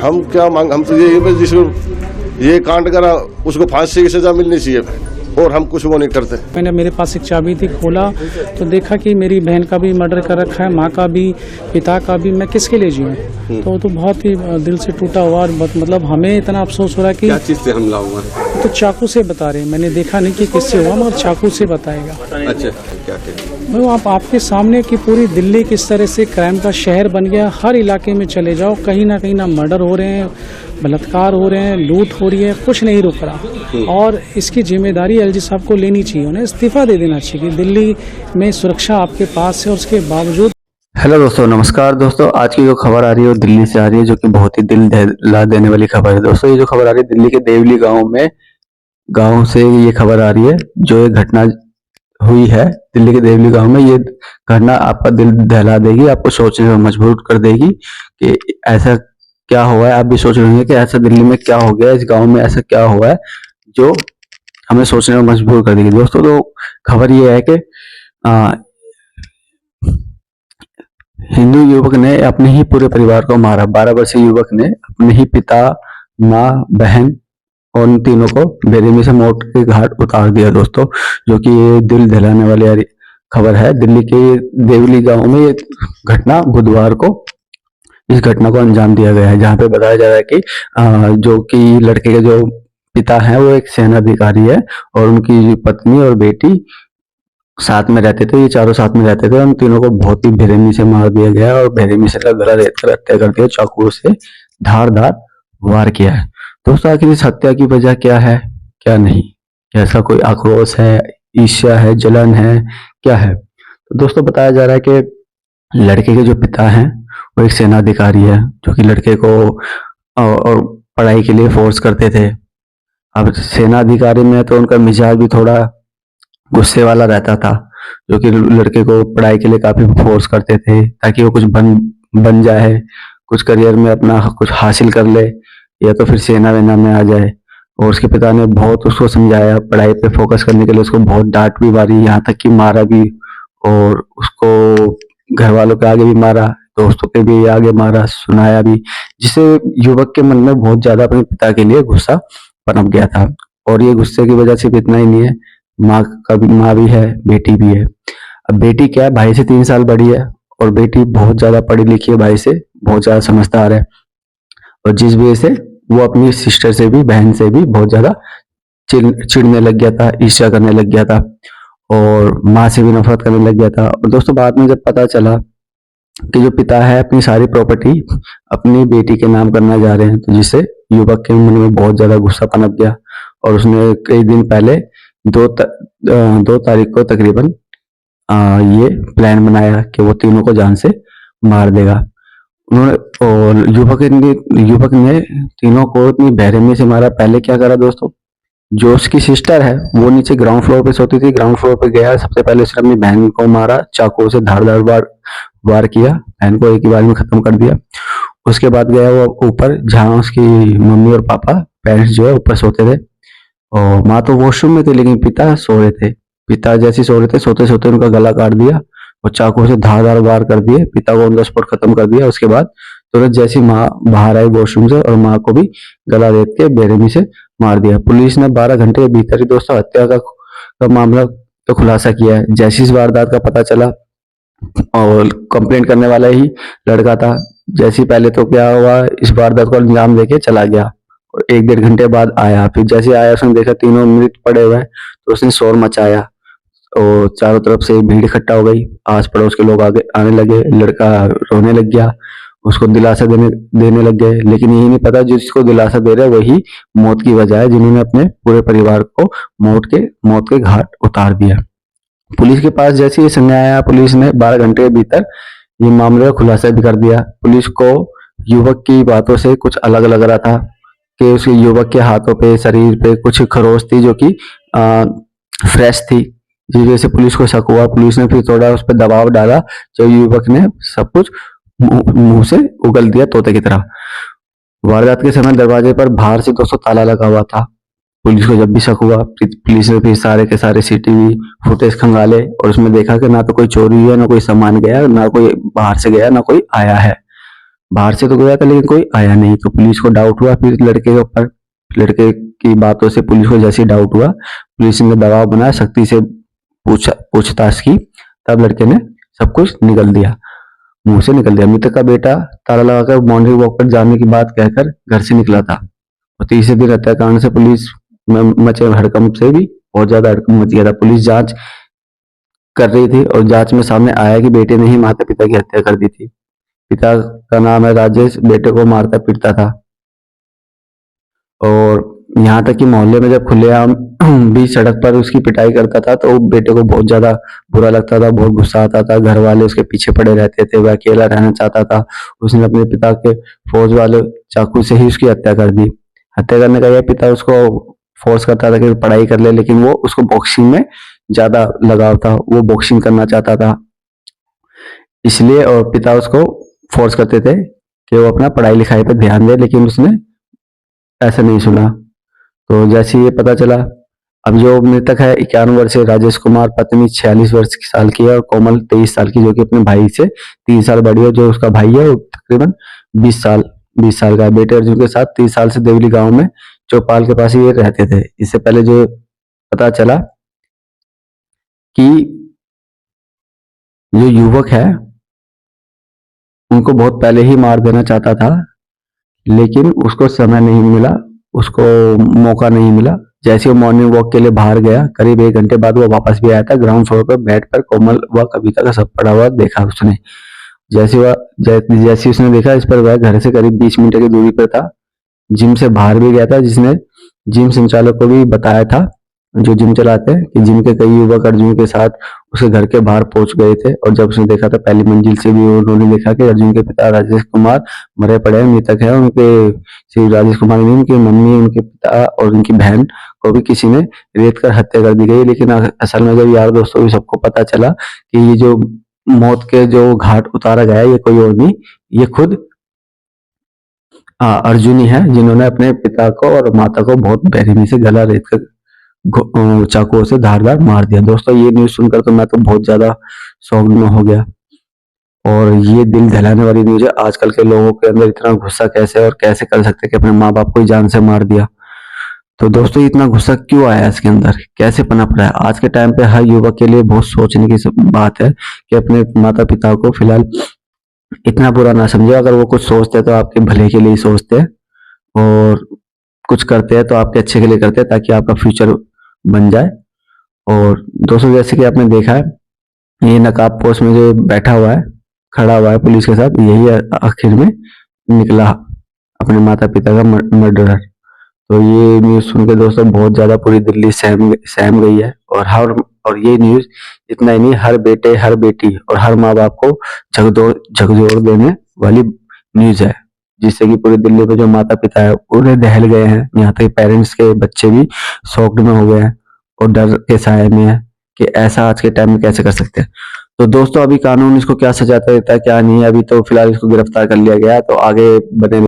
हम क्या मांग, हम तो ये जिसको ये कांड करा उसको फांसी की सजा मिलनी चाहिए, और हम कुछ वो नहीं करते। मैंने मेरे पास एक चाबी थी, खोला तो देखा कि मेरी बहन का भी मर्डर कर रखा है, माँ का भी, पिता का भी। मैं किसके लिए जीऊँ? तो बहुत ही दिल से टूटा हुआ। और मतलब हमें इतना अफसोस हो रहा है कि क्या चीज से हमला हुआ? तो चाकू से बता रहे हैं, मैंने देखा नहीं कि किससे हुआ, मगर चाकू से बताएगा। अच्छा, क्या मैं आप आपके सामने कि पूरी दिल्ली किस तरह से क्राइम का शहर बन गया। हर इलाके में चले जाओ, कहीं ना मर्डर हो रहे हैं, बलात्कार हो रहे हैं, लूट हो रही है, कुछ नहीं रुक रहा। और इसकी जिम्मेदारी एलजी साहब को लेनी चाहिए, उन्हें इस्तीफा दे देना चाहिए कि दिल्ली में सुरक्षा आपके पास है और उसके बावजूद। हेलो दोस्तों, नमस्कार दोस्तों। आज की जो खबर आ रही है वो दिल्ली से आ रही है, जो कि बहुत ही दिल दहला देने वाली खबर है दोस्तों। ये जो खबर आ रही है दिल्ली के देवली गांव से ये खबर आ रही है। जो ये घटना हुई है दिल्ली के देवली गांव में, ये घटना आपका दिल दहला देगी, आपको सोचने में मजबूर कर देगी कि ऐसा क्या हुआ है। आप भी सोच रहे होंगे कि ऐसा दिल्ली में क्या हो गया, इस गांव में ऐसा क्या हुआ है जो हमें सोचने में मजबूर कर देगी दोस्तों। तो खबर ये है कि हिंदू युवक ने अपने ही पूरे परिवार को मारा। 12 वर्षीय युवक ने अपने ही पिता, माँ, बहन और उन तीनों को बेरहमी से मौत के घाट उतार दिया दोस्तों। जो कि ये दिल दहलाने वाली खबर है। दिल्ली के देवली गांव में ये घटना बुधवार को इस घटना को अंजाम दिया गया है, जहां पे बताया जा रहा है कि जो कि लड़के के जो पिता हैं वो एक सेना अधिकारी है और उनकी पत्नी और बेटी साथ में रहते थे। ये चारों साथ में रहते थे। उन तीनों को बहुत ही बेरहमी से मार दिया गया और बेरहमी से गला रेत कर हत्या कर दिया, चाकू से धारदार वार किया है दोस्तों। आखिर इस हत्या की वजह क्या है, क्या नहीं, ऐसा कोई आक्रोश है, ईर्ष्या है, जलन है, क्या है? तो दोस्तों बताया जा रहा है कि लड़के के जो पिता हैं वो एक सेना अधिकारी है, जो कि लड़के को और पढ़ाई के लिए फोर्स करते थे। अब सेना अधिकारी में तो उनका मिजाज भी थोड़ा गुस्से वाला रहता था, जो कि लड़के को पढ़ाई के लिए काफी फोर्स करते थे ताकि वो कुछ बन जाए, कुछ करियर में अपना कुछ हासिल कर ले, या तो फिर सेना वेना में आ जाए। और उसके पिता ने बहुत उसको समझाया, पढ़ाई पे फोकस करने के लिए उसको बहुत डांट भी मारी, यहाँ तक कि मारा भी, और उसको घर वालों के आगे भी मारा, दोस्तों के भी आगे मारा, सुनाया भी, जिससे युवक के मन में बहुत ज्यादा अपने पिता के लिए गुस्सा पनप गया था। और ये गुस्से की वजह सिर्फ इतना ही नहीं है, माँ भी है, बेटी भी है। अब बेटी क्या है, भाई से 3 साल बड़ी है, और बेटी बहुत ज्यादा पढ़ी लिखी है, भाई से बहुत ज्यादा समझदार है। और जिस वजह से वो अपनी सिस्टर से भी, बहन से भी बहुत ज्यादा चिढ़ने लग गया था, ईर्ष्या करने लग गया था, और माँ से भी नफरत करने लग गया था। और दोस्तों बाद में जब पता चला कि जो पिता है अपनी सारी प्रॉपर्टी अपनी बेटी के नाम करना जा रहे हैं, तो जिससे युवक के मन में बहुत ज्यादा गुस्सा पनप गया। और उसने कई दिन पहले 2 तारीख को तकरीबन ये प्लान बनाया कि वो तीनों को जान से मार देगा। उन्होंने और युवक ने तीनों को इतनी बेरहमी से मारा। पहले क्या करा दोस्तों, जो उसकी सिस्टर है वो नीचे ग्राउंड फ्लोर पे सोती थी, ग्राउंड फ्लोर पे गया, सबसे पहले उसने अपनी बहन को मारा, चाकू से धारदार वार किया, बहन को एक ही बार में खत्म कर दिया। उसके बाद गया वो ऊपर, जहाँ उसकी मम्मी और पापा, पेरेंट्स जो है ऊपर सोते थे, और माँ तो वॉशरूम में थी, लेकिन पिता सो रहे थे। पिता जैसे सो रहे थे, सोते सोते उनका गला काट दिया और चाकू से धारदार वार कर दिए, पिता को ऑन द स्पॉट खत्म कर दिया। उसके बाद तुरंत जैसी माँ बाहर आई वॉशरूम से, और माँ को भी गला रेत के बेरहमी से मार दिया। पुलिस ने 12 घंटे के भीतर ही दोस्तों हत्या का मामला तो खुलासा किया है। जैसी इस वारदात का पता चला, और कंप्लेंट करने वाला ही लड़का था, जैसी पहले तो क्या हुआ, इस वारदात को अंजाम देके चला गया, और 1-1.5 घंटे बाद आया। फिर जैसे आया उसने देखा तीनों मृत पड़े हुए हैं, तो उसने शोर मचाया और चारों तरफ से भीड़ इकट्ठा हो गई। आस पड़ोस के लोग आगे आने लगे, लड़का रोने लग गया, उसको दिलासा देने लग गए। लेकिन यही नहीं पता जिसको दिलासा दे रहे वही मौत की वजह है, जिन्होंने अपने पूरे परिवार को मौत के घाट उतार दिया। पुलिस के पास जैसे ये संज्ञान आया, पुलिस ने 12 घंटे के भीतर ये मामले का खुलासा भी कर दिया। पुलिस को युवक की बातों से कुछ अलग लग रहा था कि उसके युवक के हाथों पे, शरीर पे कुछ खरोच थी जो कि फ्रेश थी, जिस वजह से पुलिस को शक हुआ। पुलिस ने फिर थोड़ा उस पर दबाव डाला, जब युवक ने सब कुछ मुंह से उगल दिया तोते की तरह। वारदात के समय दरवाजे पर बाहर से 200 ताला लगा हुआ था। पुलिस को जब भी शक हुआ, पुलिस ने फिर सारे के सारे सीसीटीवी फुटेज खंगाले, और उसमें देखा कि ना तो कोई चोरी हुई है, ना कोई सामान गया, ना कोई बाहर से गया, ना कोई आया है। बाहर से तो गया था लेकिन कोई आया नहीं, तो पुलिस को डाउट हुआ फिर लड़के के ऊपर। लड़के की बातों से पुलिस को जैसे ही डाउट हुआ, पुलिस ने दबाव बनाया, सख्ती से पूछताछ की, तब लड़के ने सब कुछ निकल दिया, मुंह से निकल दिया। मृतक का बेटा ताला लगाकर मॉर्निंग वॉक पर जाने की बात कहकर घर से निकला था, और तीसरे दिन हत्याकांड से पुलिस में मचे हड़कंप से भी बहुत ज्यादा हड़कंप मच गया था। पुलिस जांच कर रही थी और जांच में सामने आया कि बेटे ने ही माता पिता की हत्या कर दी थी। पिता का नाम है राजेश, बेटे को मारता पीटता था, और यहाँ तक कि मोहल्ले में जब खुलेआम भी सड़क पर उसकी पिटाई करता था तो बेटे को बहुत ज्यादा बुरा लगता था, बहुत गुस्सा आता था। घर वाले उसके पीछे पड़े रहते थे, वह अकेला रहना चाहता था। उसने अपने पिता के फौज वाले चाकू से ही उसकी हत्या कर दी। हत्या करने का यह पिता उसको फोर्स करता था कि पढ़ाई कर ले, लेकिन वो उसको बॉक्सिंग में ज्यादा लगाव था, वो बॉक्सिंग करना चाहता था इसलिए, और पिता उसको फोर्स करते थे कि वो अपना पढ़ाई लिखाई पर ध्यान दे, लेकिन उसने ऐसा नहीं सुना। तो जैसे ये पता चला, अब जो मृतक है 51 वर्षीय राजेश कुमार, पत्नी 46 वर्ष की साल की है और कोमल 23 साल की, जो कि अपने भाई से 3 साल बड़ी है। जो उसका भाई है वो तकरीबन 20 साल का है। बेटे अर्जुन के साथ 30 साल से देवली गांव में चौपाल के पास ही ये रहते थे। इससे पहले जो पता चला कि जो युवक है उनको बहुत पहले ही मार देना चाहता था, लेकिन उसको समय नहीं मिला, उसको मौका नहीं मिला। जैसे वो मॉर्निंग वॉक के लिए बाहर गया, करीब 1 घंटे बाद वो वापस भी आया था। ग्राउंड फ्लोर पर बेड पर कोमल व कविता का सब पड़ा हुआ देखा उसने। जैसे उसने देखा, इस पर वह घर से करीब 20 मिनट की दूरी पर था। जिम से बाहर भी गया था, जिसने जिम संचालक को भी बताया था, जो जिम चलाते हैं, कि जिम के कई युवक अर्जुन के साथ उसके घर के बाहर पहुंच गए थे। और जब उसने देखा था पहली मंजिल से भी उन्होंने देखा कि अर्जुन के पिता राजेश कुमार मरे पड़े हैं, मृतक है। उनके श्री राजेश कुमार नहीं, उनकी मम्मी, उनके पिता और उनकी बहन को भी किसी ने रेत कर हत्या कर दी गई। लेकिन असल में जब यार दोस्तों भी सबको पता चला कि ये जो मौत के जो घाट उतारा गया है, ये कोई और नहीं, ये खुद अर्जुन ही है, जिन्होंने अपने पिता को और माता को बहुत बेरहमी से गला रेत कर चाकुओं से धारदार मार दिया। दोस्तों ये न्यूज सुनकर तो मैं तो बहुत ज्यादा शॉक्ड में हो गया, और ये दिल दहलाने वाली न्यूज है। आजकल के लोगों के अंदर इतना गुस्सा कैसे और कैसे कर सकते कि अपने माँ बाप को ही जान से मार दिया। तो दोस्तों इतना गुस्सा क्यों आया इसके अंदर, कैसे पनप रहा है? आज के टाइम पे हर युवक के लिए बहुत सोचने की बात है कि अपने माता पिता को फिलहाल इतना बुरा ना समझे। अगर वो कुछ सोचते हैं तो आपके भले के लिए सोचते हैं, और कुछ करते हैं तो आपके अच्छे के लिए करते हैं, ताकि आपका फ्यूचर बन जाए। और दोस्तों जैसे कि आपने देखा है, ये नकाब पोस्ट में जो बैठा हुआ है, खड़ा हुआ है पुलिस के साथ, यही आखिर में निकला अपने माता पिता का मर्डरर। तो ये न्यूज सुन के दोस्तों बहुत ज्यादा पूरी दिल्ली सहम गई है। और ये न्यूज इतना ही नहीं, हर बेटे, हर बेटी और हर माँ बाप को झकझोर देने वाली न्यूज है, जिससे कि पूरी दिल्ली में जो माता पिता है पूरे दहल गए हैं। यहाँ तक पेरेंट्स के बच्चे भी शॉक्ड में हो गए हैं और डर के साए में है कि ऐसा आज के टाइम में कैसे कर सकते हैं। तो दोस्तों अभी कानून इसको क्या सजा देता है क्या नहीं है, अभी तो फिलहाल इसको गिरफ्तार कर लिया गया है, तो आगे बने